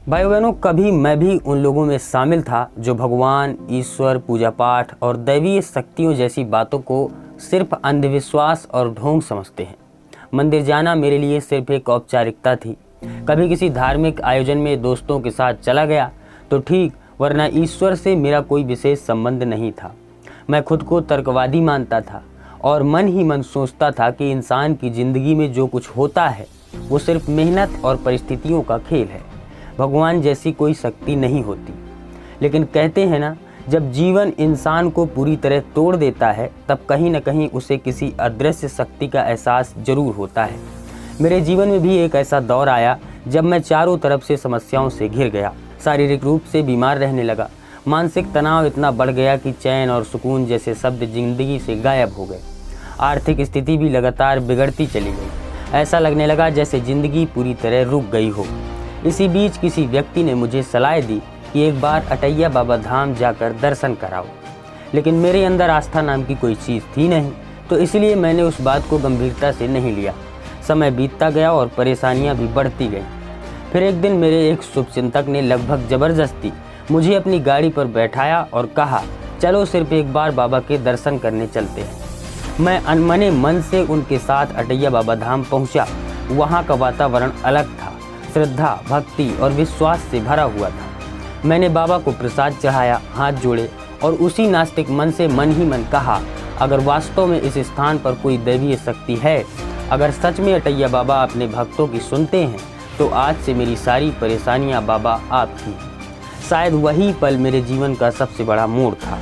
भाई बहनों, कभी मैं भी उन लोगों में शामिल था जो भगवान, ईश्वर, पूजा पाठ और दैवीय शक्तियों जैसी बातों को सिर्फ अंधविश्वास और ढोंग समझते हैं। मंदिर जाना मेरे लिए सिर्फ एक औपचारिकता थी। कभी किसी धार्मिक आयोजन में दोस्तों के साथ चला गया तो ठीक, वरना ईश्वर से मेरा कोई विशेष संबंध नहीं था। मैं खुद को तर्कवादी मानता था और मन ही मन सोचता था कि इंसान की ज़िंदगी में जो कुछ होता है वो सिर्फ मेहनत और परिस्थितियों का खेल है। भगवान जैसी कोई शक्ति नहीं होती। लेकिन कहते हैं ना, जब जीवन इंसान को पूरी तरह तोड़ देता है तब कहीं न कहीं उसे किसी अदृश्य शक्ति का एहसास जरूर होता है। मेरे जीवन में भी एक ऐसा दौर आया जब मैं चारों तरफ से समस्याओं से घिर गया, शारीरिक रूप से बीमार रहने लगा, मानसिक तनाव इतना बढ़ गया कि चैन और सुकून जैसे शब्द जिंदगी से गायब हो गए। आर्थिक स्थिति भी लगातार बिगड़ती चली गई। ऐसा लगने लगा जैसे जिंदगी पूरी तरह रुक गई हो। इसी बीच किसी व्यक्ति ने मुझे सलाह दी कि एक बार अटैया बाबा धाम जाकर दर्शन कराओ। लेकिन मेरे अंदर आस्था नाम की कोई चीज़ थी नहीं, तो इसलिए मैंने उस बात को गंभीरता से नहीं लिया। समय बीतता गया और परेशानियां भी बढ़ती गईं। फिर एक दिन मेरे एक शुभचिंतक ने लगभग ज़बरदस्ती मुझे अपनी गाड़ी पर बैठाया और कहा, चलो सिर्फ एक बार बाबा के दर्शन करने चलते हैं। मैं अनमने मन से उनके साथ अटैया बाबा धाम पहुँचा। वहाँ का वातावरण अलग था, श्रद्धा, भक्ति और विश्वास से भरा हुआ था। मैंने बाबा को प्रसाद चढ़ाया, हाथ जोड़े और उसी नास्तिक मन से मन ही मन कहा, अगर वास्तव में इस स्थान पर कोई दैवीय शक्ति है, अगर सच में अटैया बाबा अपने भक्तों की सुनते हैं, तो आज से मेरी सारी परेशानियां बाबा आपकी। शायद वही पल मेरे जीवन का सबसे बड़ा मोड़ था।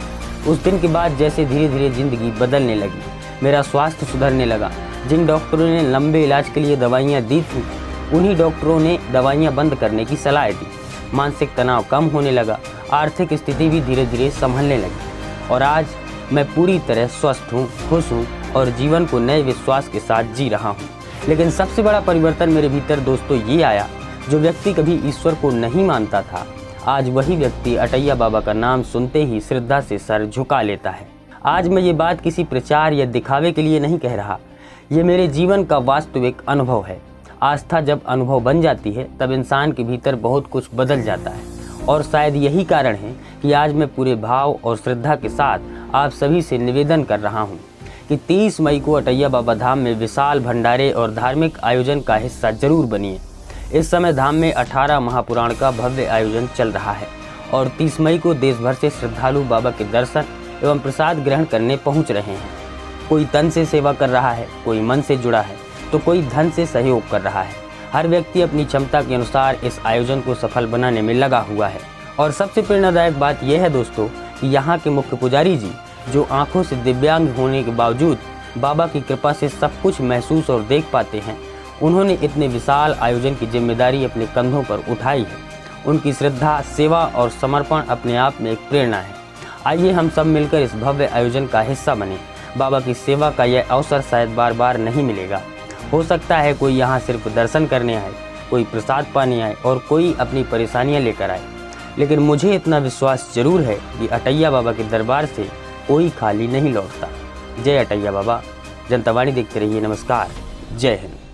उस दिन के बाद जैसे धीरे धीरे जिंदगी बदलने लगी, मेरा स्वास्थ्य सुधरने लगा। जिन डॉक्टरों ने लंबे इलाज के लिए दवाइयाँ दी थी, उन्हीं डॉक्टरों ने दवाइयाँ बंद करने की सलाह दी। मानसिक तनाव कम होने लगा, आर्थिक स्थिति भी धीरे धीरे संभलने लगी और आज मैं पूरी तरह स्वस्थ हूँ, खुश हूँ और जीवन को नए विश्वास के साथ जी रहा हूँ। लेकिन सबसे बड़ा परिवर्तन मेरे भीतर दोस्तों ये आया, जो व्यक्ति कभी ईश्वर को नहीं मानता था, आज वही व्यक्ति अटैया बाबा का नाम सुनते ही श्रद्धा से सर झुका लेता है। आज मैं ये बात किसी प्रचार या दिखावे के लिए नहीं कह रहा, ये मेरे जीवन का वास्तविक अनुभव है। आस्था जब अनुभव बन जाती है तब इंसान के भीतर बहुत कुछ बदल जाता है और शायद यही कारण है कि आज मैं पूरे भाव और श्रद्धा के साथ आप सभी से निवेदन कर रहा हूँ कि 30 मई को अटैया बाबा धाम में विशाल भंडारे और धार्मिक आयोजन का हिस्सा जरूर बनिए। इस समय धाम में 18 महापुराण का भव्य आयोजन चल रहा है और 30 मई को देश भर से श्रद्धालु बाबा के दर्शन एवं प्रसाद ग्रहण करने पहुँच रहे हैं। कोई तन से सेवा कर रहा है, कोई मन से जुड़ा है, तो कोई धन से सहयोग कर रहा है। हर व्यक्ति अपनी क्षमता के अनुसार इस आयोजन को सफल बनाने में लगा हुआ है। और सबसे प्रेरणादायक बात यह है दोस्तों कि यहाँ के मुख्य पुजारी जी, जो आंखों से दिव्यांग होने के बावजूद बाबा की कृपा से सब कुछ महसूस और देख पाते हैं, उन्होंने इतने विशाल आयोजन की जिम्मेदारी अपने कंधों पर उठाई है। उनकी श्रद्धा, सेवा और समर्पण अपने आप में एक प्रेरणा है। आइए हम सब मिलकर इस भव्य आयोजन का हिस्सा बने। बाबा की सेवा का यह अवसर शायद बार बार नहीं मिलेगा। हो सकता है कोई यहाँ सिर्फ दर्शन करने आए, कोई प्रसाद पाने आए और कोई अपनी परेशानियाँ लेकर आए, लेकिन मुझे इतना विश्वास जरूर है कि अटैया बाबा के दरबार से कोई खाली नहीं लौटता। जय अटैया बाबा। जनता वाणी देखते रहिए। नमस्कार। जय हिंद।